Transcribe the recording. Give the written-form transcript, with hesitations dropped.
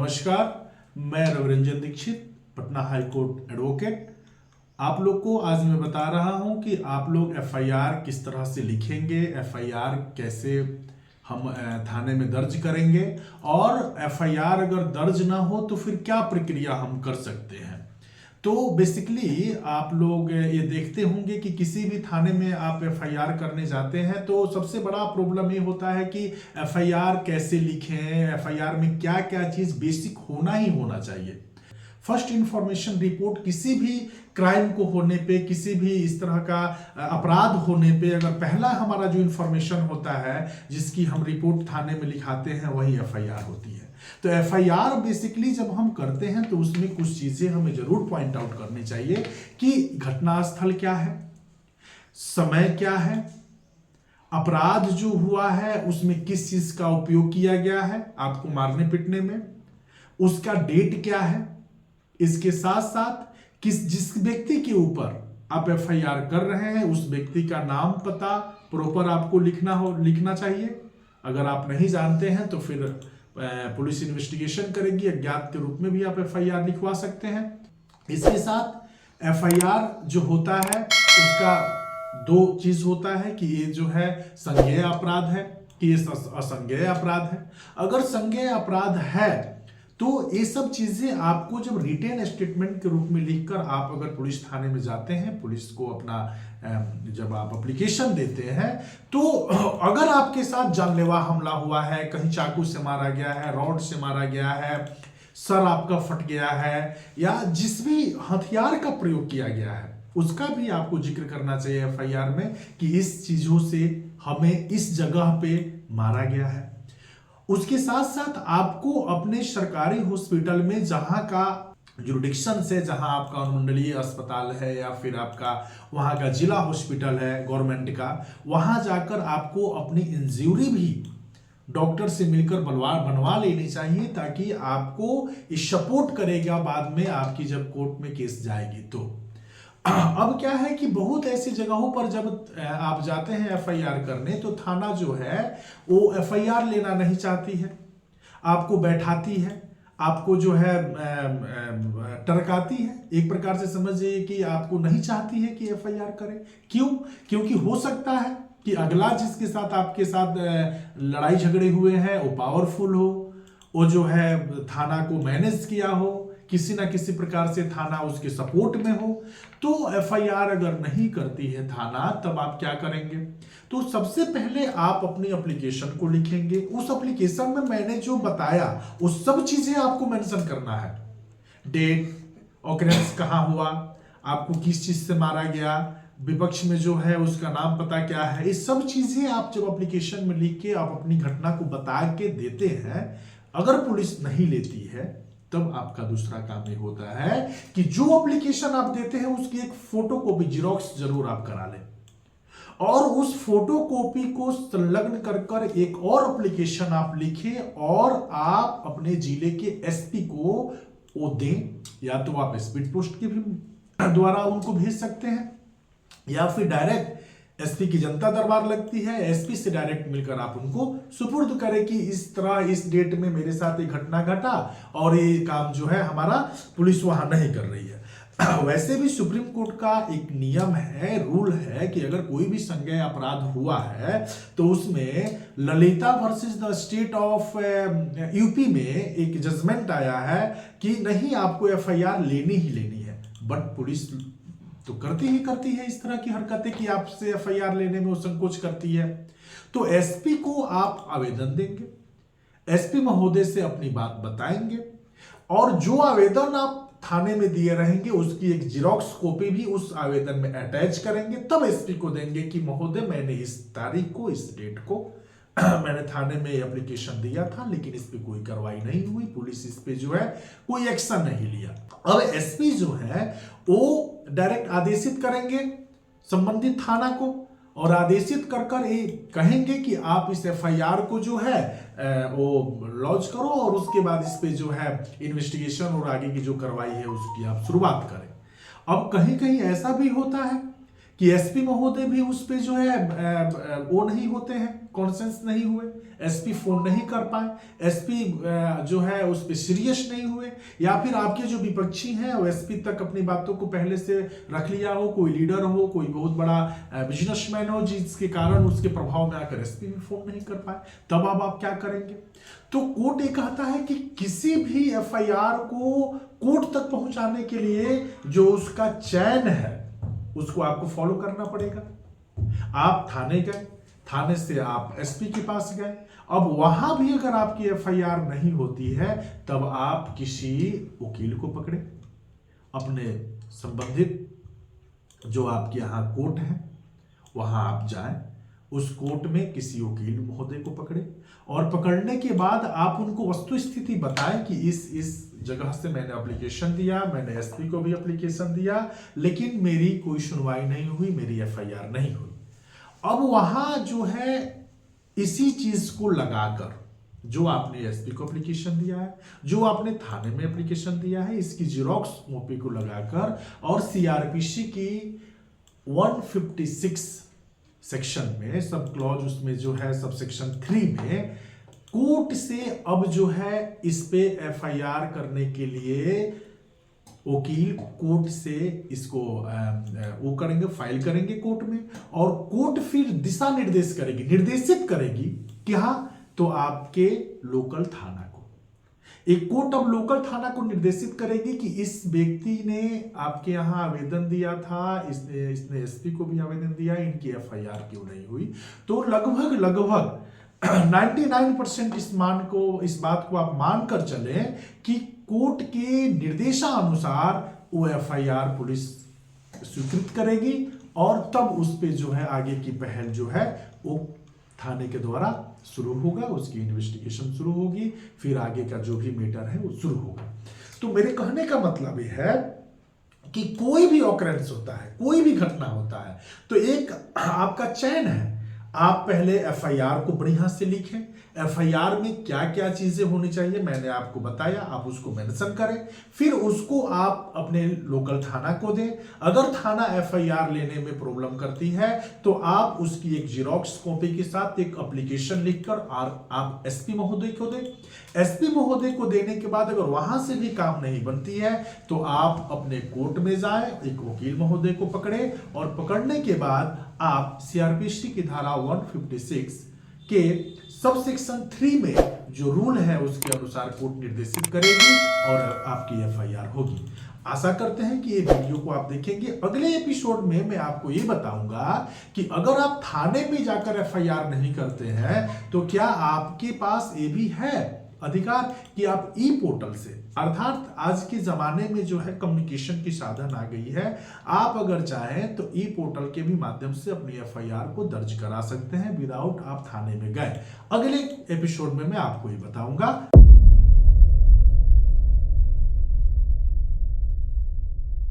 नमस्कार, मैं Raviranjan Dixit, Patna High Court advocate. आप लोग को आज मैं बता रहा हूं कि आप लोग एफआईआर किस तरह से लिखेंगे, एफआईआर कैसे हम थाने में दर्ज करेंगे और एफआईआर अगर दर्ज ना हो तो फिर क्या प्रक्रिया हम कर सकते हैं। तो बेसिकली आप लोग ये देखते होंगे कि किसी भी थाने में आप एफआईआर करने जाते हैं तो सबसे बड़ा प्रॉब्लम ये होता है कि एफआईआर कैसे लिखें, एफआईआर में क्या क्या चीज़ बेसिक होना ही होना चाहिए। फर्स्ट इंफॉर्मेशन रिपोर्ट किसी भी क्राइम को होने पे, किसी भी इस तरह का अपराध होने पे अगर पहला हमारा जो इंफॉर्मेशन होता है जिसकी हम रिपोर्ट थाने में लिखाते हैं वही एफआईआर होती है। तो एफआईआर बेसिकली जब हम करते हैं तो उसमें कुछ चीजें हमें जरूर पॉइंट आउट करनी चाहिए कि घटनास्थल क्या है, समय क्या है, अपराध जो हुआ है उसमें किस चीज का उपयोग किया गया है आपको मारने पीटने में, उसका डेट क्या है, इसके साथ साथ जिस व्यक्ति के ऊपर आप एफआईआर कर रहे हैं उस व्यक्ति का नाम पता प्रॉपर आपको लिखना चाहिए। अगर आप नहीं जानते हैं तो फिर पुलिस इन्वेस्टिगेशन करेगी, अज्ञात के रूप में भी आप एफआईआर लिखवा सकते हैं। इसके साथ एफआईआर जो होता है उसका दो चीज होता है कि ये जो है संज्ञेय अपराध है कि ये असंज्ञेय अपराध है। अगर संज्ञेय अपराध है तो ये सब चीजें आपको जब रिटेन स्टेटमेंट के रूप में लिखकर आप अगर पुलिस थाने में जाते हैं, पुलिस को अपना जब आप एप्लीकेशन देते हैं तो अगर आपके साथ जानलेवा हमला हुआ है, कहीं चाकू से मारा गया है, रॉड से मारा गया है, सर आपका फट गया है या जिस भी हथियार का प्रयोग किया गया है उसका भी आपको जिक्र करना चाहिए एफआईआर में कि इस चीजों से हमें इस जगह पे मारा गया है। उसके साथ साथ आपको अपने सरकारी हॉस्पिटल में जहां का जुरिडिक्शन से, जहां आपका अनुमंडलीय अस्पताल है या फिर आपका वहां का जिला हॉस्पिटल है गवर्नमेंट का, वहां जाकर आपको अपनी इंज्यूरी भी डॉक्टर से मिलकर बनवा लेनी चाहिए ताकि आपको ये सपोर्ट करेगा बाद में आपकी जब कोर्ट में केस जाएगी तो। अब क्या है कि बहुत ऐसी जगहों पर जब आप जाते हैं एफआईआर करने तो थाना जो है वो एफआईआर लेना नहीं चाहती है, आपको बैठाती है, आपको जो है टरकाती है। एक प्रकार से समझिए कि आपको नहीं चाहती है कि एफआईआर करें। क्यों? क्योंकि हो सकता है कि अगला जिसके साथ आपके साथ लड़ाई झगड़े हुए हैं वो पावरफुल हो, वो जो है थाना को मैनेज किया हो, किसी ना किसी प्रकार से थाना उसके सपोर्ट में हो। तो एफआईआर अगर नहीं करती है थाना तब आप क्या करेंगे? तो सबसे पहले आप अपनी एप्लीकेशन को लिखेंगे। उस एप्लीकेशन में मैंने जो बताया वो सब चीजें आपको मेंशन करना है। डेट, ऑकरेंस कहां हुआ, आपको किस चीज से मारा गया, विपक्ष में जो है उसका नाम पता क्या है, ये सब चीजें आप जब एप्लीकेशन में लिख के आप अपनी घटना को बता के देते हैं, अगर पुलिस नहीं लेती है तब आपका दूसरा काम ये होता है कि जो एप्लीकेशन आप देते हैं उसकी एक फोटो कॉपी जिरोक्स जरूर आप करा लें और उस फोटो कॉपी को संलग्न कर एक और एप्लीकेशन आप लिखें और आप अपने जिले के एसपी को वो दें। या तो आप स्पीड पोस्ट के भी द्वारा उनको भेज सकते हैं या फिर डायरेक्ट एसपी की जनता दरबार लगती है, एसपी से डायरेक्ट मिलकर आप उनको सुपुर्द करें कि इस तरह इस डेट में मेरे साथ एक घटना घटा और ये काम जो है हमारा पुलिस वहां नहीं कर रही है। वैसे भी सुप्रीम कोर्ट का एक नियम है, रूल है कि अगर कोई भी संज्ञेय अपराध हुआ है तो उसमें Lalita versus the state of UP में एक जजमेंट आया है कि नहीं आपको एफआईआर लेनी ही लेनी है। बट पुलिस तो करती है इस तरह की हरकतें कि आपसे एफआईआर लेने में वो संकोच करती है। तो एसपी को आप आवेदन देंगे, एसपी महोदय से अपनी बात बताएंगे और जो आवेदन आप थाने में दिए रहेंगे उसकी एक जिरोक्स कॉपी भी उस आवेदन में अटैच करेंगे। तब एसपी को देंगे कि महोदय मैंने इस तारीख को, इस डेट को मैंने थाने में एप्लीकेशन दिया था लेकिन इस पे कोई कार्रवाई नहीं हुई, पुलिस इस पे जो है कोई एक्शन नहीं लिया। अब एसपी जो है वो डायरेक्ट आदेशित करेंगे संबंधित थाना को और आदेशित कर ये कहेंगे कि आप इस एफआईआर को जो है वो लॉन्च करो और उसके बाद इस पे जो है इन्वेस्टिगेशन और आगे की जो कार्रवाई है उसकी आप शुरुआत करें। अब कहीं कहीं ऐसा भी होता है कि एसपी महोदय भी उस पे जो है वो नहीं होते हैं, कॉन्सेंस नहीं हुए, एसपी फोन नहीं कर पाए, एसपी जो है उस पे सीरियस नहीं हुए, या फिर आपके जो विपक्षी हैं वो एसपी तक अपनी बातों को पहले से रख लिया हो, कोई लीडर हो, कोई बहुत बड़ा बिजनेसमैन हो जिसके कारण उसके प्रभाव में आकर एसपी भी फोन नहीं कर पाए, तब अब आप क्या करेंगे? तो कोर्ट ये कहता है कि किसी भी एफआईआर को कोर्ट तक पहुंचाने के लिए जो उसका चैन है उसको आपको फॉलो करना पड़ेगा। आप थाने गए, थाने से आप एसपी के पास गए, अब वहां भी अगर आपकी एफआईआर नहीं होती है तब आप किसी वकील को पकड़े, अपने संबंधित जो आपके यहाँ कोर्ट है वहां आप जाएं, उस कोर्ट में किसी वकील महोदय को पकड़े और पकड़ने के बाद आप उनको वस्तु स्थिति बताएं कि इस जगह से मैंने एप्लीकेशन दिया, मैंने एसपी को भी एप्लीकेशन दिया, लेकिन मेरी कोई सुनवाई नहीं हुई, मेरी एफआईआर नहीं हुई। अब वहां जो है इसी चीज को लगाकर जो आपने एसपी को एप्लीकेशन दिया है, जो आपने थाने में एप्लीकेशन दिया है, इसकी जीरोक्स कॉपी को लगाकर और सीआरपीसी की 156 सेक्शन में सब क्लॉज उसमें जो है सब सेक्शन 3 में कोर्ट से अब जो है इस पे एफआईआर करने के लिए वकील कोर्ट से इसको वो करेंगे, फाइल करेंगे कोर्ट में, और कोर्ट फिर दिशा निर्देश करेगी, निर्देशित करेगी कि हाँ तो आपके लोकल थाना को, एक कोर्ट अब लोकल थाना को निर्देशित करेगी कि इस व्यक्ति ने आपके यहाँ आवेदन दिया था, इसने एसपी को भी आवेदन दिया, इनकी एफआईआर क्यों नहीं हुई। तो लगभग 99% इस बात को आप मानकर चले कि कोर्ट के निर्देशानुसार वो एफआईआर पुलिस स्वीकृत करेगी और तब उस पे जो है आगे की पहल जो है वो थाने के द्वारा शुरू होगा, उसकी इन्वेस्टिगेशन शुरू होगी, फिर आगे का जो भी मैटर है वो शुरू होगा। तो मेरे कहने का मतलब ये है कि कोई भी ऑकरेंस होता है, कोई भी घटना होता है, तो एक आपका चयन है। आप पहले एफआईआर को बढ़िया से लिखें, एफआईआर में क्या क्या चीजें होनी चाहिए मैंने आपको बताया, आप उसको मेंशन करें, फिर उसको आप अपने लोकल थाना को दें। अगर थाना एफआईआर लेने में प्रॉब्लम करती है तो आप उसकी एक जीरोक्स कॉपी के साथ एक एप्लीकेशन लिखकर आप एसपी महोदय को दें। एसपी महोदय को देने के बाद अगर वहां से भी काम नहीं बनती है तो आप अपने कोर्ट में जाएं, एक वकील महोदय को पकड़े और पकड़ने के बाद आप सीआरपीसी की धारा 156 के सब सेक्शन 3 में जो रूल है उसके अनुसार कोर्ट निर्देशित करेगी और आपकी एफआईआर होगी। आशा करते हैं कि ये वीडियो को आप देखेंगे। अगले एपिसोड में मैं आपको ये बताऊंगा कि अगर आप थाने में जाकर एफआईआर नहीं करते हैं तो क्या आपके पास ये भी है अधिकार कि आप ई पोर्टल से, अर्थात आज के जमाने में जो है कम्युनिकेशन की साधन आ गई है, आप अगर चाहें तो ई पोर्टल के भी माध्यम से अपनी एफआईआर को दर्ज करा सकते हैं विदाउट आप थाने में गए। अगले एपिसोड में मैं आपको ये बताऊंगा।